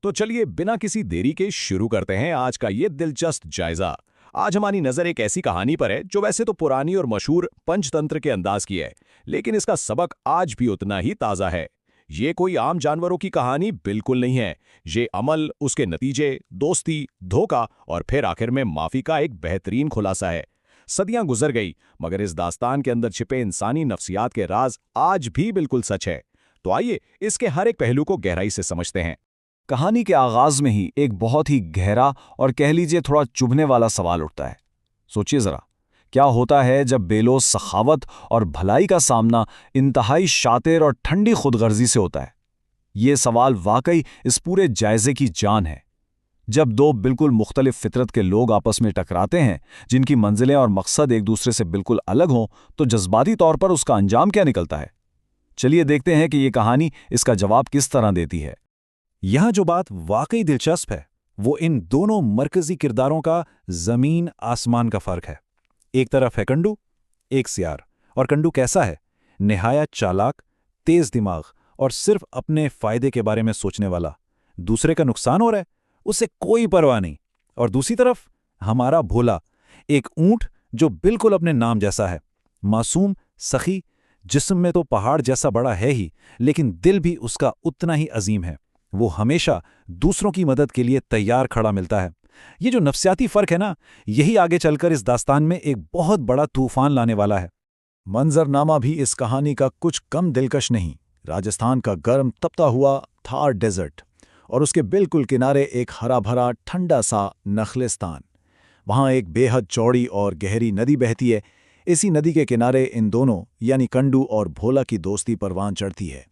तो चलिए बिना किसी देरी के शुरू करते हैं आज का ये दिलचस्प जायजा। आज हमारी नजर एक ऐसी कहानी पर है जो वैसे तो पुरानी और मशहूर पंचतंत्र के अंदाज की है, लेकिन इसका सबक आज भी उतना ही ताजा है। ये कोई आम जानवरों की कहानी बिल्कुल नहीं है। ये अमल, उसके नतीजे, दोस्ती, धोखा और फिर आखिर में माफी का एक बेहतरीन खुलासा है। सदियां गुजर गई, मगर इस दास्तान के अंदर छिपे इंसानी नफ्सियात के राज आज भी बिल्कुल सच है। तो आइए इसके हर एक पहलू को गहराई से समझते हैं। कहानी के आगाज में ही एक बहुत ही गहरा और कह लीजिए थोड़ा चुभने वाला सवाल उठता है। सोचिए जरा, क्या होता है जब बेलोस सखावत और भलाई का सामना इंतहाई शातिर और ठंडी खुदगर्जी से होता है? ये सवाल वाकई इस पूरे जायजे की जान है। जब दो बिल्कुल मुख्तलिफ फितरत के लोग आपस में टकराते हैं, जिनकी मंजिलें और मकसद एक दूसरे से बिल्कुल अलग हों, तो जज्बाती तौर पर उसका अंजाम क्या निकलता है? चलिए देखते हैं कि ये कहानी इसका जवाब किस तरह देती है। यहां जो बात वाकई दिलचस्प है वो इन दोनों मरकजी किरदारों का जमीन आसमान का फर्क है। एक तरफ है कंडू, एक सियार। और कंडू कैसा है? निहायत चालाक, तेज दिमाग और सिर्फ अपने फायदे के बारे में सोचने वाला। दूसरे का नुकसान हो रहा है, उसे कोई परवाह नहीं। और दूसरी तरफ हमारा भोला, एक ऊंट जो बिल्कुल अपने नाम जैसा है। मासूम, सखी, जिस्म में तो पहाड़ जैसा बड़ा है ही, लेकिन दिल भी उसका उतना ही अजीम है। वो हमेशा दूसरों की मदद के लिए तैयार खड़ा मिलता है। ये जो नफ्सियाती फर्क है ना, यही आगे चलकर इस दास्तान में एक बहुत बड़ा तूफान लाने वाला है। मंजरनामा भी इस कहानी का कुछ कम दिलकश नहीं। राजस्थान का गर्म तपता हुआ थार डेजर्ट और उसके बिल्कुल किनारे एक हरा भरा ठंडा सा नखलिस्तान। वहाँ एक बेहद चौड़ी और गहरी नदी बहती है। इसी नदी के किनारे इन दोनों यानी कंडू और भोला की दोस्ती परवान चढ़ती है।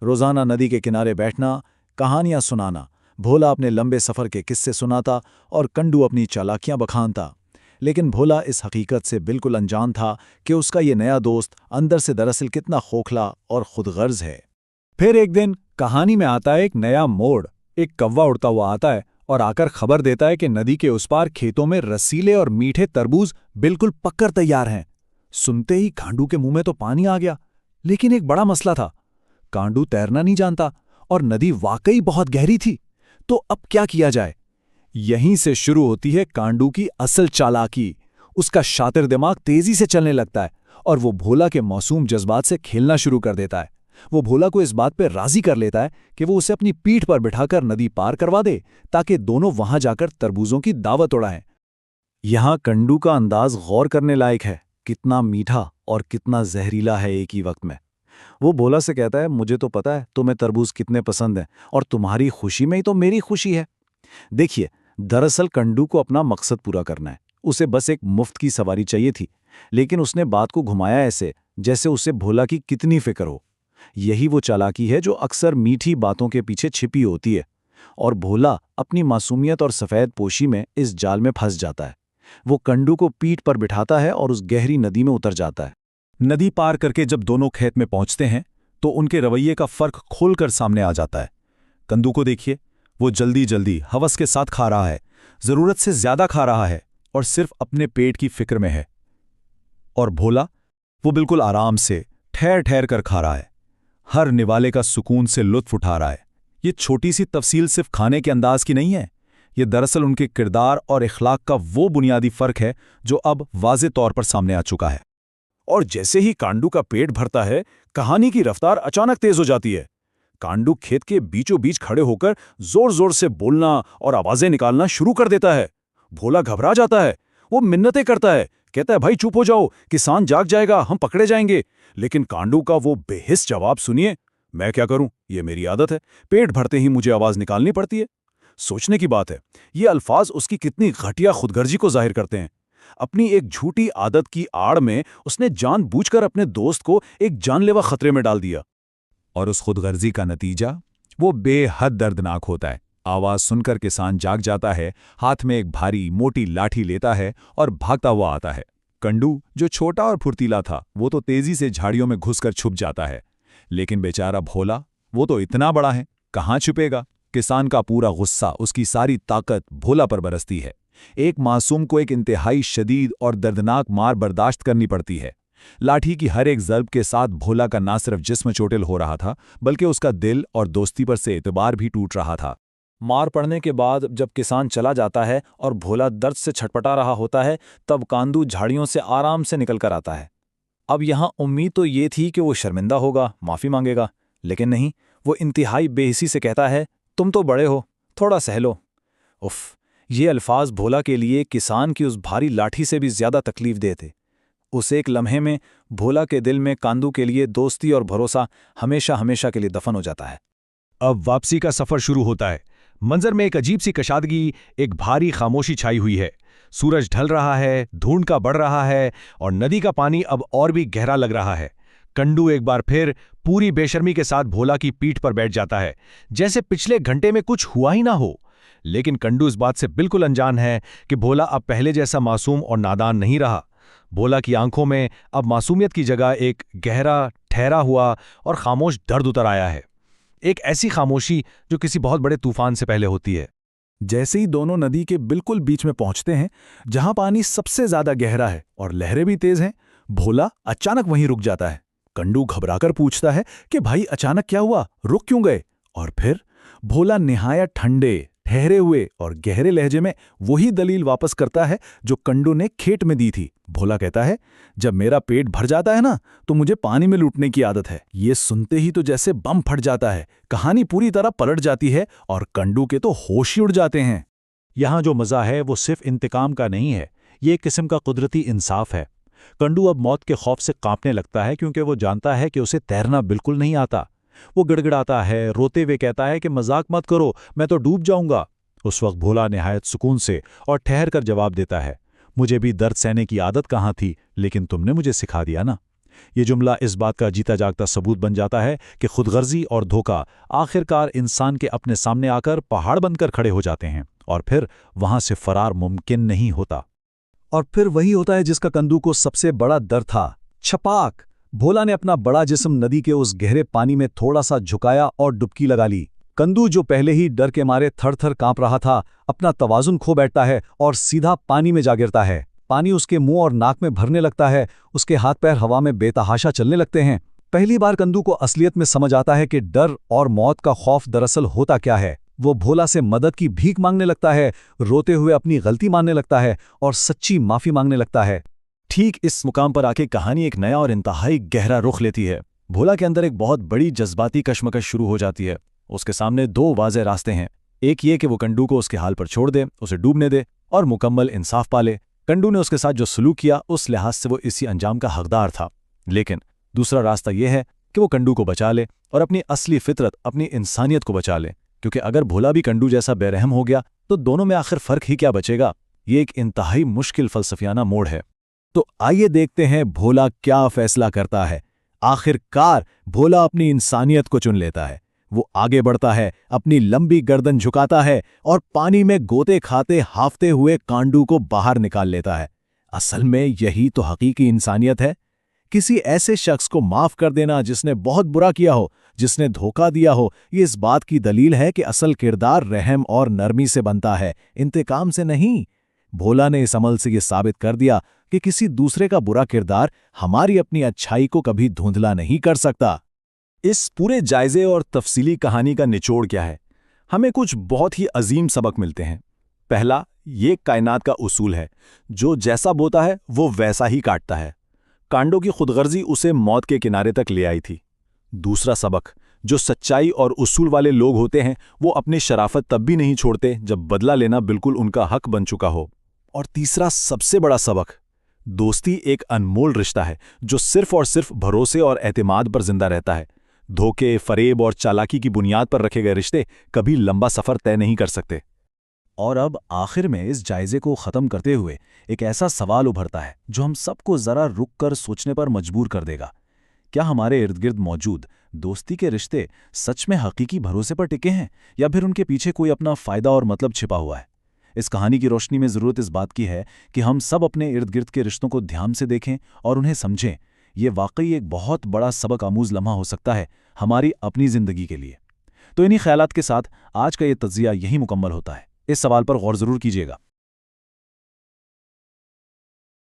रोजाना नदी के किनारे बैठना, कहानियां सुनाना, भोला अपने लंबे सफ़र के किस्से सुनाता और कंडू अपनी चालाकियां बखानता। लेकिन भोला इस हकीकत से बिल्कुल अनजान था कि उसका ये नया दोस्त अंदर से दरअसल कितना खोखला और खुदगर्ज है। फिर एक दिन कहानी में आता है एक नया मोड़। एक कौवा उड़ता हुआ आता है और आकर खबर देता है कि नदी के उस पार खेतों में रसीले और मीठे तरबूज बिल्कुल पककर तैयार हैं। सुनते ही कांडू के मुंह में तो पानी आ गया, लेकिन एक बड़ा मसला था। कांडू तैरना नहीं जानता और नदी वाकई बहुत गहरी थी। तो अब क्या किया जाए? यहीं से शुरू होती है कांडू की असल चालाकी। उसका शातिर दिमाग तेजी से चलने लगता है और वो भोला के मासूम जज्बात से खेलना शुरू कर देता है। वो भोला को इस बात पर राजी कर लेता है कि वो उसे अपनी पीठ पर बिठाकर नदी पार करवा दे, ताकि दोनों वहां जाकर तरबूजों की दावत उड़ाएं। यहां कंडू का अंदाज गौर करने लायक है। कितना मीठा और कितना जहरीला है एक ही वक्त में। वो भोला से कहता है, मुझे तो पता है तुम्हें तरबूज कितने पसंद हैं और तुम्हारी खुशी में ही तो मेरी खुशी है। देखिए, दरअसल कंडू को अपना मकसद पूरा करना है। उसे बस एक मुफ्त की सवारी चाहिए थी, लेकिन उसने बात को घुमाया ऐसे जैसे उसे भोला की कितनी फिक्र हो। यही वो चालाकी है जो अक्सर मीठी बातों के पीछे छिपी होती है। और भोला अपनी मासूमियत और सफ़ेद पोशी में इस जाल में फंस जाता है। वो कंडू को पीठ पर बिठाता है और उस गहरी नदी में उतर जाता है। नदी पार करके जब दोनों खेत में पहुंचते हैं तो उनके रवैये का फर्क खोलकर सामने आ जाता है। कंदू को देखिए, वो जल्दी जल्दी हवस के साथ खा रहा है, जरूरत से ज्यादा खा रहा है और सिर्फ अपने पेट की फिक्र में है। और भोला, वो बिल्कुल आराम से ठहर ठहर कर खा रहा है, हर निवाले का सुकून से लुत्फ उठा रहा है। ये छोटी सी तफसील सिर्फ खाने के अंदाज की नहीं है, ये दरअसल उनके किरदार और इखलाक का वो बुनियादी फर्क है जो अब वाज़े तौर पर सामने आ चुका है। और जैसे ही कांडू का पेट भरता है, कहानी की रफ्तार अचानक तेज हो जाती है। कांडू खेत के बीचों बीच खड़े होकर जोर जोर से बोलना और आवाजें निकालना शुरू कर देता है। भोला घबरा जाता है। वो मिन्नतें करता है, कहता है, भाई चुप हो जाओ, किसान जाग जाएगा, हम पकड़े जाएंगे। लेकिन कांडू का वो बेहिस जवाब सुनिए, मैं क्या करूं, ये मेरी आदत है, पेट भरते ही मुझे आवाज निकालनी पड़ती है। सोचने की बात है, ये अल्फाज उसकी कितनी घटिया खुदगर्जी को जाहिर करते हैं। अपनी एक झूठी आदत की आड़ में उसने जानबूझकर अपने दोस्त को एक जानलेवा खतरे में डाल दिया। और उस खुदगर्जी का नतीजा वो बेहद दर्दनाक होता है। आवाज सुनकर किसान जाग जाता है, हाथ में एक भारी मोटी लाठी लेता है और भागता हुआ आता है। कंडू, जो छोटा और फुर्तीला था, वो तो तेजी से झाड़ियों में घुसकर छुप जाता है। लेकिन बेचारा भोला, वो तो इतना बड़ा है, कहाँ छुपेगा? किसान का पूरा गुस्सा, उसकी सारी ताकत भोला पर बरसती है। एक मासूम को एक इंतहाई शदीद और दर्दनाक मार बर्दाश्त करनी पड़ती है। लाठी की हर एक ज़र्ब के साथ भोला का ना सिर्फ जिस्म चोटिल हो रहा था, बल्कि उसका दिल और दोस्ती पर से एतबार भी टूट रहा था। मार पड़ने के बाद जब किसान चला जाता है और भोला दर्द से छटपटा रहा होता है, तब कांदू झाड़ियों से आराम से निकल कर आता है। अब यहाँ उम्मीद तो ये थी कि वो शर्मिंदा होगा, माफ़ी मांगेगा, लेकिन नहीं, वो इंतहाई बेहिसी से कहता है, तुम तो बड़े हो, थोड़ा सह लो। उफ़, ये अल्फाज भोला के लिए किसान की उस भारी लाठी से भी ज़्यादा तकलीफ दे थे। उस एक लम्हे में भोला के दिल में कांदू के लिए दोस्ती और भरोसा हमेशा हमेशा के लिए दफन हो जाता है। अब वापसी का सफर शुरू होता है। मंजर में एक अजीब सी कशादगी, एक भारी खामोशी छाई हुई है। सूरज ढल रहा है, धुंध का बढ़ रहा है और नदी का पानी अब और भी गहरा लग रहा है। कंडू एक बार फिर पूरी बेशर्मी के साथ भोला की पीठ पर बैठ जाता है, जैसे पिछले घंटे में कुछ हुआ ही ना हो। लेकिन कंडू इस बात से बिल्कुल अनजान है कि भोला अब पहले जैसा मासूम और नादान नहीं रहा। भोला की आंखों में अब मासूमियत की जगह एक गहरा, ठहरा हुआ और खामोश दर्द उतर आया है। एक ऐसी खामोशी जो किसी बहुत बड़े तूफान से पहले होती है। जैसे ही दोनों नदी के बिल्कुल बीच में पहुंचते हैं, जहां पानी सबसे ज्यादा गहरा है और लहरें भी तेज हैं, भोला अचानक वहीं रुक जाता है। कंडू घबराकर पूछता है कि भाई अचानक क्या हुआ, रुक क्यों गए? और फिर भोला निहायत ठंडे, ठहरे हुए और गहरे लहजे में वही दलील वापस करता है जो कंडू ने खेत में दी थी। भोला कहता है, जब मेरा पेट भर जाता है ना, तो मुझे पानी में लूटने की आदत है। ये सुनते ही तो जैसे बम फट जाता है, कहानी पूरी तरह पलट जाती है और कंडू के तो होश ही उड़ जाते हैं। यहाँ जो मज़ा है वो सिर्फ इंतकाम का नहीं है, ये एक किस्म का कुदरती इंसाफ है। कंडू अब मौत के खौफ से कांपने लगता है, क्योंकि वो जानता है कि उसे तैरना बिल्कुल नहीं आता। वो गिड़गिड़ाता है, रोते हुए कहता है कि मजाक मत करो, मैं तो डूब जाऊंगा। उस वक्त भोला निहायत सुकून से और ठहर कर जवाब देता है, मुझे भी दर्द सहने की आदत कहाँ थी, लेकिन तुमने मुझे सिखा दिया ना। ये जुमला इस बात का जीता जागता सबूत बन जाता है कि खुदगर्जी और धोखा आखिरकार इंसान के अपने सामने आकर पहाड़ बनकर खड़े हो जाते हैं और फिर वहां से फरार मुमकिन नहीं होता। और फिर वही होता है जिसका कंदू को सबसे बड़ा डर था, छपाक। भोला ने अपना बड़ा जिस्म नदी के उस गहरे पानी में थोड़ा सा झुकाया और डुबकी लगा ली। कंदू, जो पहले ही डर के मारे थर-थर कांप रहा था, अपना तवाजुन खो बैठता है और सीधा पानी में जा गिरता है। पानी उसके मुंह और नाक में भरने लगता है, उसके हाथ पैर हवा में बेतहाशा चलने लगते हैं। पहली बार कंदू को असलियत में समझ आता है कि डर और मौत का खौफ दरअसल होता क्या है। वो भोला से मदद की भीख मांगने लगता है, रोते हुए अपनी गलती मानने लगता है और सच्ची माफी मांगने लगता है। ठीक इस मुकाम पर आके कहानी एक नया और इंतहाई गहरा रुख लेती है। भोला के अंदर एक बहुत बड़ी जज्बाती कश्मकश शुरू हो जाती है। उसके सामने दो वाज़ेह रास्ते हैं। एक ये कि वो कंडू को उसके हाल पर छोड़ दे, उसे डूबने दे और मुकम्मल इंसाफ पाले। कंडू ने उसके साथ जो सलूक किया, उस लिहाज से वो इसी अंजाम का हकदार था। लेकिन दूसरा रास्ता यह है कि वो कंडू को बचा ले और अपनी असली फितरत, अपनी इंसानियत को बचा ले, क्योंकि अगर भोला भी कंडू जैसा बेरहम हो गया तो दोनों में आखिर फ़र्क ही क्या बचेगा। ये एक इंतहाई मुश्किल फ़लसफियाना मोड़ है। तो आइए देखते हैं भोला क्या फैसला करता है। आखिरकार भोला अपनी इंसानियत को चुन लेता है। वो आगे बढ़ता है, अपनी लंबी गर्दन झुकाता है और पानी में गोते खाते हाफते हुए कांडू को बाहर निकाल लेता है। असल में यही तो हकीकी इंसानियत है। किसी ऐसे शख्स को माफ कर देना जिसने बहुत बुरा किया हो, जिसने धोखा दिया हो, ये इस बात की दलील है कि असल किरदार रहम और नरमी से बनता है, इंतकाम से नहीं। भोला ने इस अमल से ये साबित कर दिया कि किसी दूसरे का बुरा किरदार हमारी अपनी अच्छाई को कभी धुंधला नहीं कर सकता। इस पूरे जायजे और तफसीली कहानी का निचोड़ क्या है? हमें कुछ बहुत ही अजीम सबक मिलते हैं। पहला, ये कायनात का उसूल है, जो जैसा बोता है वो वैसा ही काटता है। कांडो की खुदगर्जी उसे मौत के किनारे तक ले आई थी। दूसरा सबक, जो सच्चाई और उसूल वाले लोग होते हैं वो अपनी शराफत तब भी नहीं छोड़ते जब बदला लेना बिल्कुल उनका हक बन चुका हो। और तीसरा सबसे बड़ा सबक, दोस्ती एक अनमोल रिश्ता है जो सिर्फ और सिर्फ भरोसे और एतमाद पर जिंदा रहता है। धोखे, फरेब और चालाकी की बुनियाद पर रखे गए रिश्ते कभी लंबा सफर तय नहीं कर सकते। और अब आखिर में इस जायजे को ख़त्म करते हुए एक ऐसा सवाल उभरता है जो हम सबको ज़रा रुक कर सोचने पर मजबूर कर देगा। क्या हमारे इर्द गिर्द मौजूद दोस्ती के रिश्ते सच में हकीकी भरोसे पर टिके हैं, या फिर उनके पीछे कोई अपना फ़ायदा और मतलब छिपा हुआ है? इस कहानी की रोशनी में ज़रूरत इस बात की है कि हम सब अपने इर्द गिर्द के रिश्तों को ध्यान से देखें और उन्हें समझें। ये वाकई एक बहुत बड़ा सबक आमूज़ लम्हा हो सकता है हमारी अपनी ज़िंदगी के लिए। तो इन्हीं ख्यालात के साथ आज का ये तज्ज़िया यहीं मुकम्मल होता है। इस सवाल पर गौर ज़रूर कीजिएगा।